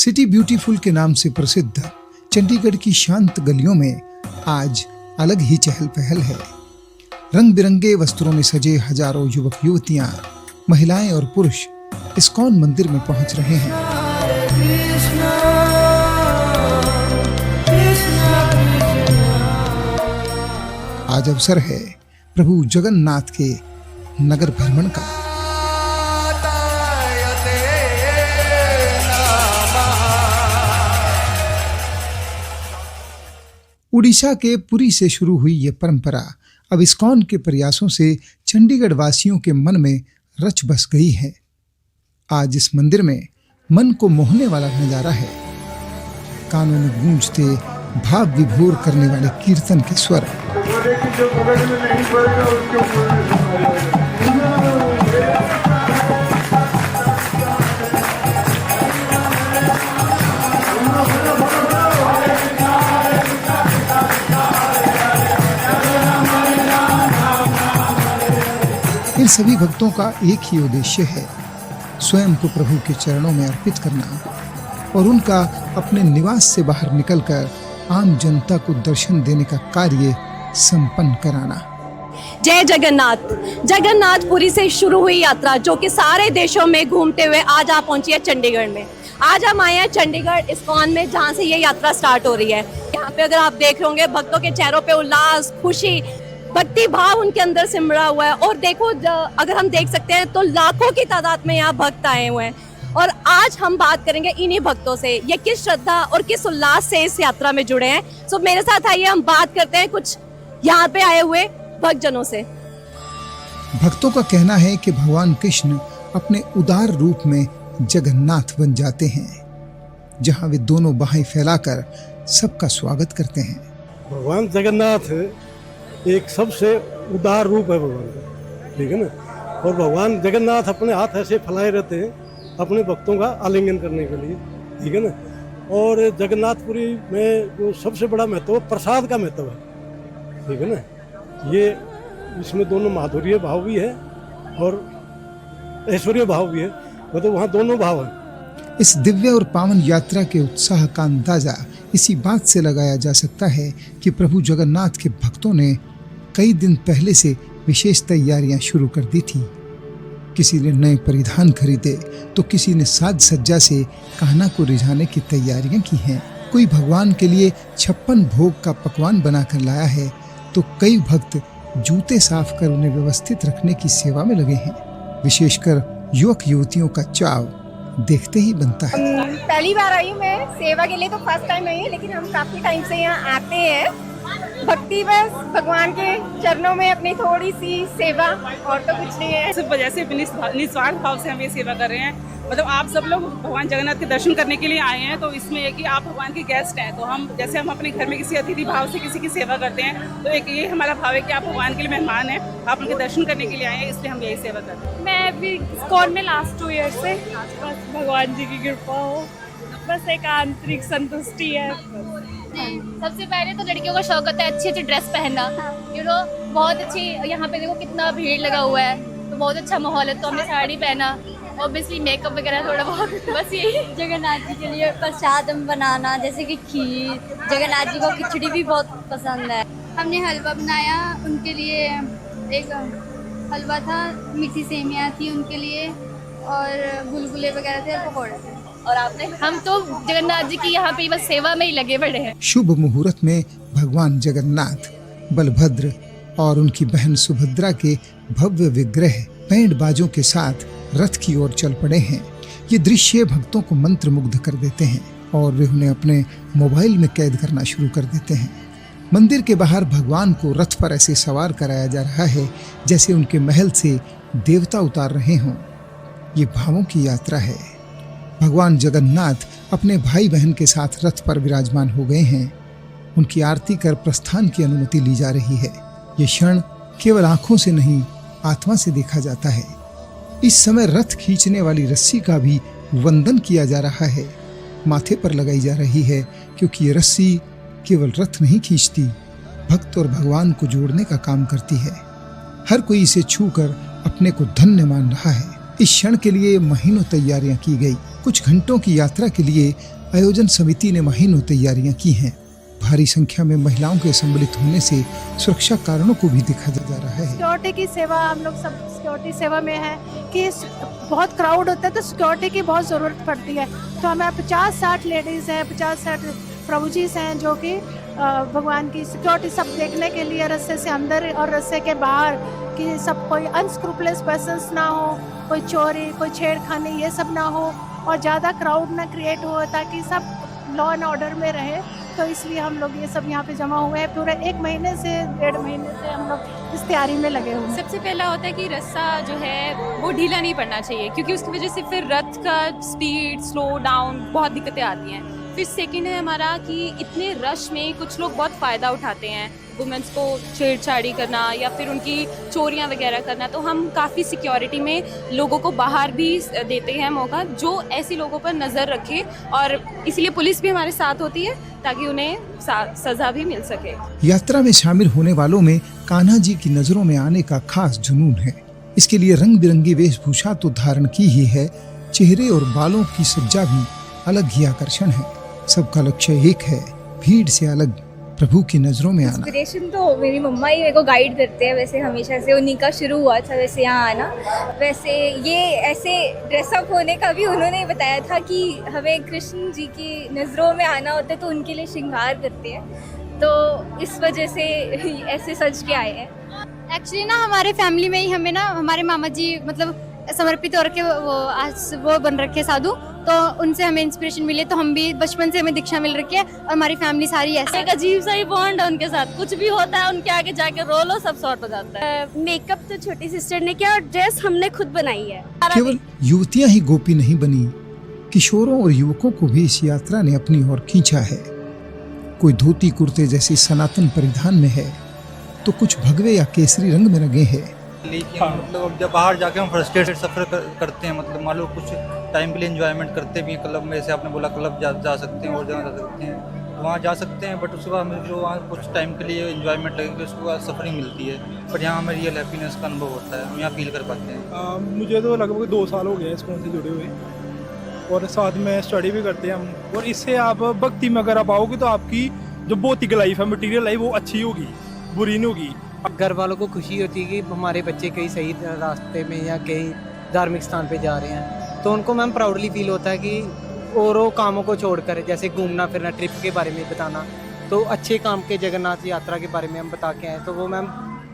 City beautiful के नाम से प्रसिद्ध चंडीगढ़ की शांत गलियों में आज अलग ही चहल पहल है। रंग बिरंगे वस्त्रों में सजे हजारों युवक युवतियां, महिलाएं और पुरुष इस्कॉन मंदिर में पहुंच रहे हैं। आज अवसर है प्रभु जगन्नाथ के नगर भ्रमण का। उड़ीसा के पुरी से शुरू हुई ये परंपरा अब इस्कॉन के प्रयासों से चंडीगढ़ वासियों के मन में रच बस गई है। आज इस मंदिर में मन को मोहने वाला नजारा है। कानों में गूंजते भाव विभोर करने वाले कीर्तन के स्वर, इन सभी भक्तों का एक ही उद्देश्य है, स्वयं को प्रभु के चरणों में अर्पित करना और उनका अपने निवास से बाहर निकलकर आम जनता को दर्शन देने का कार्य संपन्न कराना। जय जगन्नाथ। जगन्नाथपुरी से शुरू हुई यात्रा जो कि सारे देशों में घूमते हुए आज आप पहुंची है चंडीगढ़ में। आज हम आए हैं चंडीगढ़ इस्कॉन में, जहां से ये यात्रा स्टार्ट हो रही है। यहाँ पे अगर आप देख रहे होंगे भक्तों के चेहरों पे उल्लास, खुशी, भक्ति भाव उनके अंदर सिमरा हुआ है। और देखो, अगर हम देख सकते हैं तो लाखों की तादाद में यहाँ भक्त आए हुए हैं। और आज हम बात करेंगे इन्हीं भक्तों से, ये किस श्रद्धा और किस उल्लास से इस यात्रा में जुड़े हैं। सो मेरे साथ आइए हम बात करते हैं कुछ यहाँ पे आए हुए भक्तजनों से। भक्तों का कहना है कि भगवान कृष्ण अपने उदार रूप में जगन्नाथ बन जाते हैं, जहाँ वे दोनों बाहें फैलाकर सबका स्वागत करते हैं। भगवान जगन्नाथ एक सबसे उदार रूप है भगवान का, ठीक है ना। और भगवान जगन्नाथ अपने हाथ ऐसे फैलाए रहते हैं अपने भक्तों का आलिंगन करने के लिए, ठीक है ना। और जगन्नाथपुरी में जो सबसे बड़ा महत्व प्रसाद का महत्व है, ठीक है ना। ये इसमें दोनों माधुर्य भाव भी है और ऐश्वर्य भाव भी है, मतलब वहाँ दोनों भाव है। इस दिव्य और पावन यात्रा के उत्साह का अंदाजा इसी बात से लगाया जा सकता है कि प्रभु जगन्नाथ के भक्तों ने कई दिन पहले से विशेष तैयारियां शुरू कर दी थी। किसी ने नए परिधान खरीदे तो किसी ने साज सज्जा से कान्हा को रिझाने की तैयारियां की हैं। कोई भगवान के लिए 56 भोग का पकवान बनाकर लाया है तो कई भक्त जूते साफ कर उन्हें व्यवस्थित रखने की सेवा में लगे हैं। विशेषकर युवक युवतियों का चाव देखते ही बनता है। पहली बार आई मैं सेवा के लिए, तो फर्स्ट टाइम आई है, लेकिन हम काफी टाइम से यहाँ आते हैं। भक्ति बस भगवान के चरणों में अपनी थोड़ी सी सेवा, और तो कुछ नहीं है। सिर्फ वजह से निस्वार्थ भाव से हम ये सेवा कर रहे हैं। मतलब आप सब लोग भगवान जगन्नाथ के दर्शन करने के लिए आए हैं, तो इसमें है कि आप भगवान के गेस्ट हैं। तो हम जैसे हम अपने घर में किसी अतिथि भाव से किसी की सेवा करते हैं, तो एक ये हमारा भाव है कि आप भगवान के लिए मेहमान हैं, आप उनके दर्शन करने के लिए आए हैं, इसलिए हम यही सेवा करते हैं। मैं अभी इस्कॉन में लास्ट 2 ईयर से, बस भगवान जी की कृपा हो, बस एक आंतरिक संतुष्टि है। सबसे पहले तो लड़कियों का शौक होता है अच्छी अच्छी ड्रेस पहनना, बहुत अच्छी। यहाँ पे देखो कितना भीड़ लगा हुआ है, तो बहुत अच्छा माहौल है, तो हमने साड़ी पहना, ऑब्वियसली मेकअप वगैरह थोड़ा बहुत, बस यही। जगन्नाथ जी के लिए प्रसाद बनाना, जैसे कि खीर, जगन्नाथ जी को खिचड़ी भी बहुत पसंद है। हमने हलवा बनाया उनके लिए, एक हलवा था, मीठी सेमियाँ थी उनके लिए, और गुलगुले वगैरह थे, पकौड़े थे। और आपने? हम तो जगन्नाथ जी की यहाँ पे बस सेवा में ही लगे पड़े हैं। शुभ मुहूर्त में भगवान जगन्नाथ, बलभद्र और उनकी बहन सुभद्रा के भव्य विग्रह बैंड बाजों के साथ रथ की ओर चल पड़े हैं। ये दृश्य भक्तों को मंत्रमुग्ध कर देते हैं और वे उन्हें अपने मोबाइल में कैद करना शुरू कर देते हैं। मंदिर के बाहर भगवान को रथ पर ऐसे सवार कराया जा रहा है जैसे उनके महल से देवता उतार रहे हों। ये भावों की यात्रा है। भगवान जगन्नाथ अपने भाई बहन के साथ रथ पर विराजमान हो गए हैं। उनकी आरती कर प्रस्थान की अनुमति ली जा रही है। ये क्षण केवल आंखों से नहीं, आत्मा से देखा जाता है। इस समय रथ खींचने वाली रस्सी का भी वंदन किया जा रहा है, माथे पर लगाई जा रही है, क्योंकि ये रस्सी केवल रथ नहीं खींचती, भक्त और भगवान को जोड़ने का काम करती है। हर कोई इसे छूकर अपने को धन्य मान रहा है। इस क्षण के लिए महीनों तैयारियां की गई। कुछ घंटों की यात्रा के लिए आयोजन समिति ने महीनों तैयारियां की हैं। भारी संख्या में महिलाओं के सम्मिलित होने से सुरक्षा कारणों को भी देखा जा रहा है। सिक्योरिटी की सेवा, हम लोग सब सिक्योरिटी सेवा में है कि बहुत क्राउड होता है तो सिक्योरिटी की बहुत ज़रूरत पड़ती है। तो हमें 50-60 लेडीज़ हैं, 50-60 प्रभु जी हैं जो कि भगवान की सिक्योरिटी सब देखने के लिए रस्से से अंदर और रस्से के बाहर कि सब कोई अनस्क्रूपलेस पर्सन्स ना हो, कोई चोरी, कोई छेड़खानी ये सब ना हो और ज़्यादा क्राउड ना क्रिएट हो ताकि सब लॉ एंड ऑर्डर में रहे। तो इसलिए हम लोग ये सब यहाँ पे जमा हुए हैं। पूरे 1 महीने से 1.5 महीने से हम लोग इस तैयारी में लगे हुए हैं। सबसे पहला होता है कि रस्सा जो है वो ढीला नहीं पड़ना चाहिए, क्योंकि उसकी वजह से फिर रथ का स्पीड स्लो डाउन बहुत दिक्कतें आती हैं। फिर सेकंड है हमारा कि इतने रश में कुछ लोग बहुत फ़ायदा उठाते हैं, वुमेंस को छेड़छाड़ी करना या फिर उनकी चोरियां वगैरह करना। तो हम काफ़ी सिक्योरिटी में लोगों को बाहर भी देते हैं मौका, जो ऐसे लोगों पर नज़र रखे, और इसलिए पुलिस भी हमारे साथ होती है ताकि उन्हें सज़ा भी मिल सके। यात्रा में शामिल होने वालों में कान्हा जी की नजरों में आने का खास जुनून है। इसके लिए रंग बिरंगी वेशभूषा तो धारण की ही है, चेहरे और बालों की सज्जा भी अलग ही आकर्षण है। सबका लक्ष्य एक है, भीड़ से अलग प्रभु की नजरों में आना। इंस्पिरेशन तो मेरी मम्मा ही मेरे को गाइड करते हैं, वैसे हमेशा से उन्हीं का शुरू हुआ था वैसे यहाँ आना। वैसे ये ऐसे ड्रेसअप होने का भी उन्होंने बताया था कि हमें कृष्ण जी की नज़रों में आना होता है तो उनके लिए श्रृंगार करते हैं, तो इस वजह से ऐसे सज के आए हैं। एक्चुअली ना हमारे फैमिली में ही हमें ना हमारे मामा जी मतलब समर्पित हो रखे, वो आज वो बन रखे साधु, तो उनसे हमें इंस्पिरेशन मिली। तो हम भी बचपन से हमें दीक्षा मिल रखी है और हमारी फैमिली सारी ऐसे। एक अजीब सा ही बॉन्ड है उनके साथ, कुछ भी होता है उनके आगे जाके रो लो, सब सॉर्ट हो जाता है। मेकअप तो छोटी सिस्टर ने किया और ड्रेस हमने खुद बनाई है। केवल युवतियां ही गोपी नहीं बनी, किशोरों और युवकों को भी इस यात्रा ने अपनी ओर खींचा है। कोई धोती कुर्ते जैसी सनातन परिधान में है तो कुछ भगवे या केसरी रंग में रंगे हैं। लेकिन मतलब जब बाहर जाके हम फ्रस्ट्रेटेड सफ़र करते हैं, मतलब मान लो कुछ टाइम के लिए एंजॉयमेंट करते भी हैं क्लब में, जैसे आपने बोला क्लब जा सकते हैं और जगह जा सकते हैं, तो वहाँ जा सकते हैं। बट उसके बाद हमें जो वहाँ कुछ टाइम के लिए एंजॉयमेंट लगेगी उसके बाद सफरिंग मिलती है, बट यहाँ हमें रियल हैप्पीनेस का अनुभव होता है, हम यहाँ फील कर पाते हैं। मुझे तो लगभग 2 साल हो गए इस्कॉन से जुड़े हुए, और साथ में स्टडी भी करते हैं हम। और इससे आप भक्ति में अगर आप आओगे तो आपकी जो भौतिक लाइफ है, मटीरियल लाइफ, वो अच्छी होगी, बुरी नहीं होगी। घर वालों को खुशी होती है कि हमारे बच्चे कहीं सही रास्ते में या कहीं धार्मिक स्थान पे जा रहे हैं, तो उनको मैम प्राउडली फील होता है कि और वो कामों को छोड़कर जैसे घूमना फिरना, ट्रिप के बारे में बताना, तो अच्छे काम के जगन्नाथ यात्रा के बारे में हम बता के आए, तो वो मैम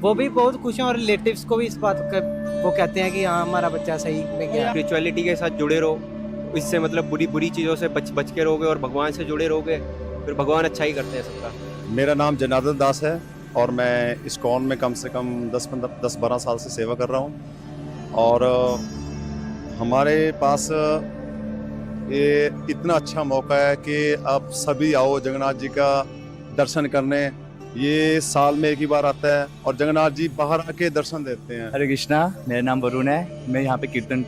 वो भी बहुत खुश हैं और रिलेटिव्स को भी इस बात का वो कहते हैं कि हाँ हमारा बच्चा सही में गया। स्पिरिचुअलिटी के साथ जुड़े रहो, इससे मतलब बुरी चीज़ों से बच के रहोगे और भगवान से जुड़े रहोगे, फिर भगवान अच्छा ही करते हैं सबका। मेरा नाम जनार्दन दास है और मैं इस्कॉन में कम से कम 10-12 साल से सेवा कर रहा हूँ। और हमारे पास ये इतना अच्छा मौका है कि आप सभी आओ जगन्नाथ जी का दर्शन करने। ये साल में एक ही बार आता है और जगन्नाथ जी बाहर आके दर्शन देते हैं। हरे कृष्णा, मेरा नाम वरुण है, मैं यहाँ पे कीर्तन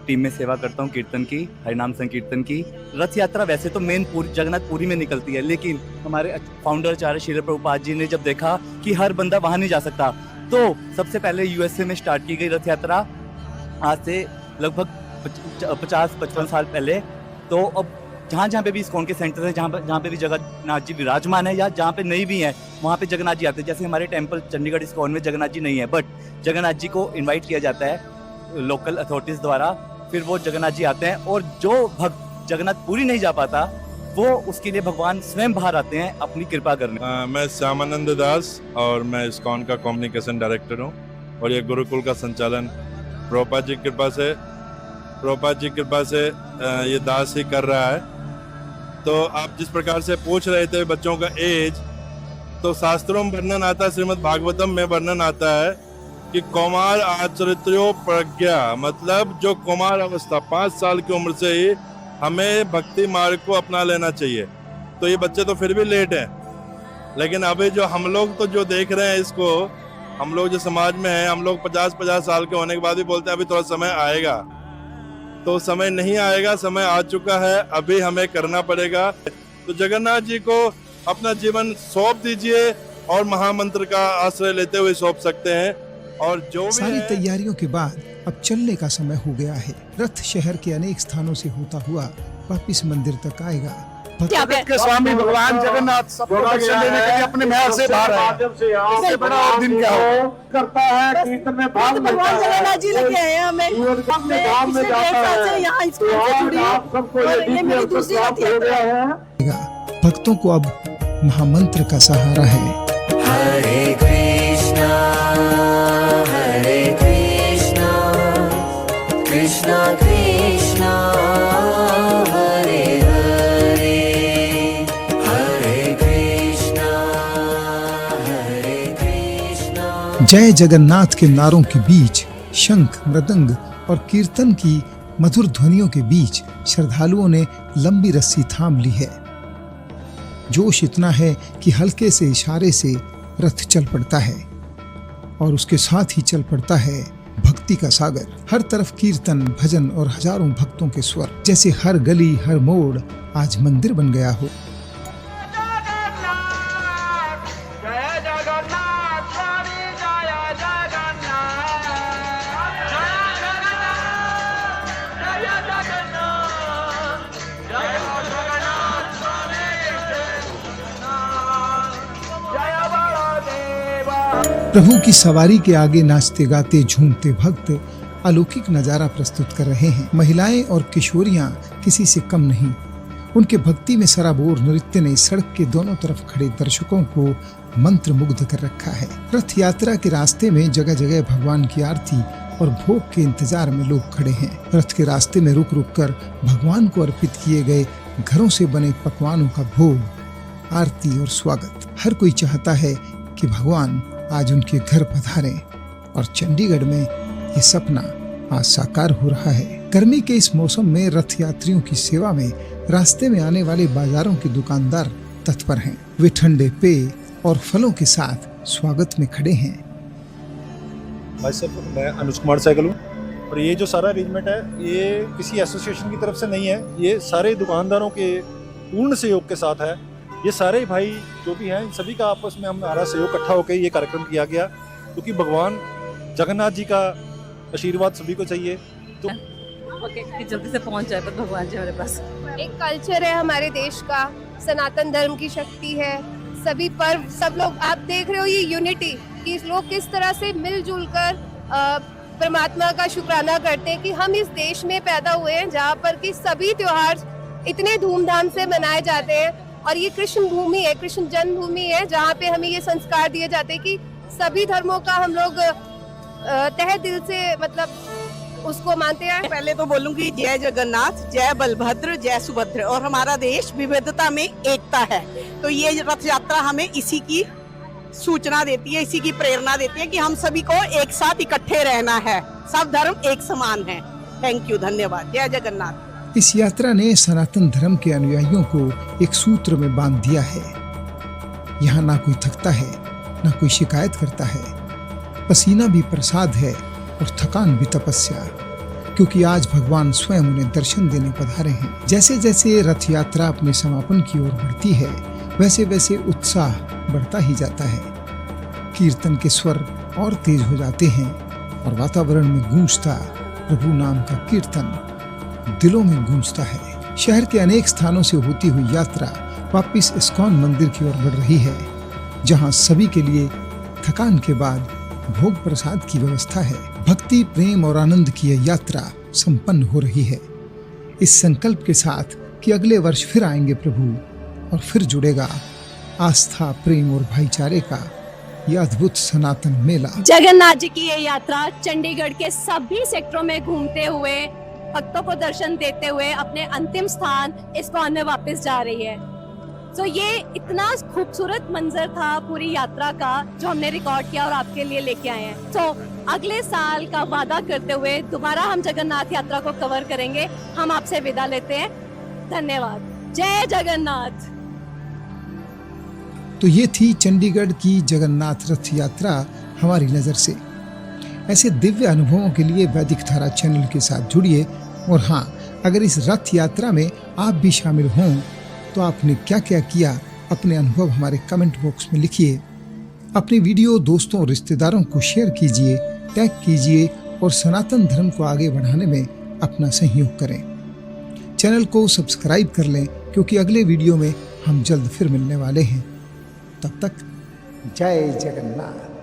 टीम में सेवा करता हूँ, कीर्तन की, हरिनाम संकीर्तन की। रथ यात्रा वैसे तो मेन जगन्नाथपुरी में निकलती है, लेकिन हमारे फाउंडर आचार्य श्रील प्रभुपाद जी ने जब देखा कि हर बंदा वहाँ नहीं जा सकता, तो सबसे पहले यूएसए में स्टार्ट की गई रथ यात्रा आज से लगभग 50-55 साल पहले। तो अब जहाँ पे भी इस्कॉन के सेंटर हैं, जहाँ पे भी जगन्नाथ जी विराजमान है या जहाँ पे नहीं भी है, वहाँ पे जगन्नाथ जी आते हैं। जैसे हमारे टेम्पल चंडीगढ़ इस्कॉन में जगन्नाथ जी नहीं है, बट जगन्नाथ जी को इन्वाइट किया जाता है लोकल अथॉरिटीज़ द्वारा, फिर वो जगन्नाथ जी आते हैं। और जो भक्त जगन्नाथपुरी नहीं जा पाता, वो उसके लिए भगवान स्वयं बाहर आते हैं अपनी कृपा करने। मैं श्यामानंद दास और मैं इस्कॉन का कम्युनिकेशन डायरेक्टर हूँ, और ये गुरुकुल का संचालन प्रभुपाद जी की कृपा से ये दास ही कर रहा है। तो आप जिस प्रकार से पूछ रहे थे बच्चों का एज, तो शास्त्रों में वर्णन आता है, श्रीमद् भागवतम में वर्णन आता है कि कौमार आचरित्यो प्रज्ञा, मतलब जो कुमार अवस्था 5 साल की उम्र से ही हमें भक्ति मार्ग को अपना लेना चाहिए। तो ये बच्चे तो फिर भी लेट हैं, लेकिन अभी जो हम लोग तो जो देख रहे हैं इसको, हम लोग जो समाज में हैं, हम लोग 50 साल के होने के बाद भी बोलते हैं अभी थोड़ा समय आएगा। तो समय नहीं आएगा, समय आ चुका है, अभी हमें करना पड़ेगा। तो जगन्नाथ जी को अपना जीवन सौंप दीजिए और महामंत्र का आश्रय लेते हुए सौंप सकते हैं। और जो भी सारी है, तैयारियों के बाद अब चलने का समय हो गया है। रथ शहर के अनेक स्थानों से होता हुआ वापिस मंदिर तक आएगा। जगत के स्वामी भगवान जगन्नाथ सबको दर्शन देने के लिए अपने महल से बाहर आए। इससे बड़ा और दिन क्या हो करता है। कीर्तन में भाग भगवान जगन्नाथ जी लेके आए हैं हमें। धाम में जाता है। यहाँ सबको ये मेरी दूसरी यात्रा है। भक्तों को अब महामंत्र का सहारा है। हरे कृष्णा कृष्णा कृष्णा हरे हरे हरे कृष्णा जय जगन्नाथ के नारों के बीच, शंख मृदंग और कीर्तन की मधुर ध्वनियों के बीच श्रद्धालुओं ने लंबी रस्सी थाम ली है। जोश इतना है कि हल्के से इशारे से रथ चल पड़ता है और उसके साथ ही चल पड़ता है भक्ति का सागर। हर तरफ कीर्तन, भजन और हजारों भक्तों के स्वर, जैसे हर गली हर मोड़ आज मंदिर बन गया हो। प्रभु की सवारी के आगे नाचते गाते झूमते भक्त अलौकिक नजारा प्रस्तुत कर रहे हैं। महिलाएं और किशोरियां किसी से कम नहीं। उनके भक्ति में सराबोर नृत्य ने सड़क के दोनों तरफ खड़े दर्शकों को मंत्र मुग्ध कर रखा है। रथ यात्रा के रास्ते में जगह जगह भगवान की आरती और भोग के इंतजार में लोग खड़े हैं। रथ के रास्ते में रुक रुक कर भगवान को अर्पित किए गए घरों से बने पकवानों का भोग, आरती और स्वागत। हर कोई चाहता है कि भगवान आज उनके घर पधारें और चंडीगढ़ में ये सपना आज साकार हो रहा है। गर्मी के इस मौसम में रथ यात्रियों की सेवा में रास्ते में आने वाले बाजारों के दुकानदार तत्पर हैं। वे ठंडे पेय और फलों के साथ स्वागत में खड़े हैं। भाई साहब, मैं अनुज कुमार साइकिल हूँ और ये जो सारा अरेंजमेंट है ये किसी एसोसिएशन की तरफ से नहीं है। ये सारे दुकानदारों के पूर्ण सहयोग के साथ है। ये सारे भाई जो भी हैं सभी का आपस में हमारा सहयोग इकट्ठा होकर ये कार्यक्रम किया गया, क्योंकि भगवान जगन्नाथ जी का आशीर्वाद सभी को चाहिए। तो जल्दी से पहुंच जाए पर भगवान जी हमारे पास। एक कल्चर है हमारे देश का, सनातन धर्म की शक्ति है। सभी पर्व, सब लोग आप देख रहे हो ये यूनिटी, कि लोग किस तरह से मिलजुल कर परमात्मा का शुक्राना करते हैं कि हम इस देश में पैदा हुए हैं जहाँ पर कि सभी त्योहार इतने धूमधाम से मनाए जाते हैं। और ये कृष्ण भूमि है, कृष्ण जन्मभूमि है, जहाँ पे हमें ये संस्कार दिए जाते हैं कि सभी धर्मों का हम लोग तहे दिल से मतलब उसको मानते हैं। पहले तो बोलूंगी जय जगन्नाथ, जय बलभद्र, जय सुभद्र। और हमारा देश विविधता में एकता है, तो ये रथ यात्रा हमें इसी की सूचना देती है, इसी की प्रेरणा देती है कि हम सभी को एक साथ इकट्ठे रहना है। सब धर्म एक समान है। थैंक यू, धन्यवाद। जय जगन्नाथ। इस यात्रा ने सनातन धर्म के अनुयायियों को एक सूत्र में बांध दिया है। यहाँ ना कोई थकता है, ना कोई शिकायत करता है। पसीना भी प्रसाद है और थकान भी तपस्या, क्योंकि आज भगवान स्वयं उन्हें दर्शन देने पधारे हैं। जैसे जैसे रथ यात्रा अपने समापन की ओर बढ़ती है, वैसे वैसे उत्साह बढ़ता ही जाता है। कीर्तन के स्वर और तेज हो जाते हैं और वातावरण में गूंजता प्रभु नाम का कीर्तन दिलों में गूंजता है। शहर के अनेक स्थानों से होती हुई यात्रा वापिस इस्कॉन मंदिर की ओर बढ़ रही है, जहां सभी के लिए थकान के बाद भोग प्रसाद की व्यवस्था है। भक्ति, प्रेम और आनंद की यह यात्रा संपन्न हो रही है, इस संकल्प के साथ कि अगले वर्ष फिर आएंगे प्रभु और फिर जुड़ेगा आस्था, प्रेम और भाईचारे का यह अद्भुत सनातन मेला। जगन्नाथ जी की ये यात्रा चंडीगढ़ के सभी सेक्टरों में घूमते हुए भक्तों को दर्शन देते हुए अपने अंतिम स्थान इस्कॉन में वापस जा रही है। तो ये इतना खूबसूरत मंजर था पूरी यात्रा का, जो हमने रिकॉर्ड किया और आपके लिए लेके आए हैं। तो अगले साल का वादा करते हुए दोबारा हम जगन्नाथ यात्रा को कवर करेंगे। हम आपसे विदा लेते हैं। धन्यवाद। जय जगन्नाथ। तो ये थी चंडीगढ़ की जगन्नाथ रथ यात्रा हमारी नजर से। ऐसे दिव्य अनुभवों के लिए वैदिक धारा चैनल के साथ जुड़िए। और हाँ, अगर इस रथ यात्रा में आप भी शामिल हों तो आपने क्या क्या किया, अपने अनुभव हमारे कमेंट बॉक्स में लिखिए। अपनी वीडियो दोस्तों और रिश्तेदारों को शेयर कीजिए, टैग कीजिए और सनातन धर्म को आगे बढ़ाने में अपना सहयोग करें। चैनल को सब्सक्राइब कर लें क्योंकि अगले वीडियो में हम जल्द फिर मिलने वाले हैं। तब तक जय जगन्नाथ।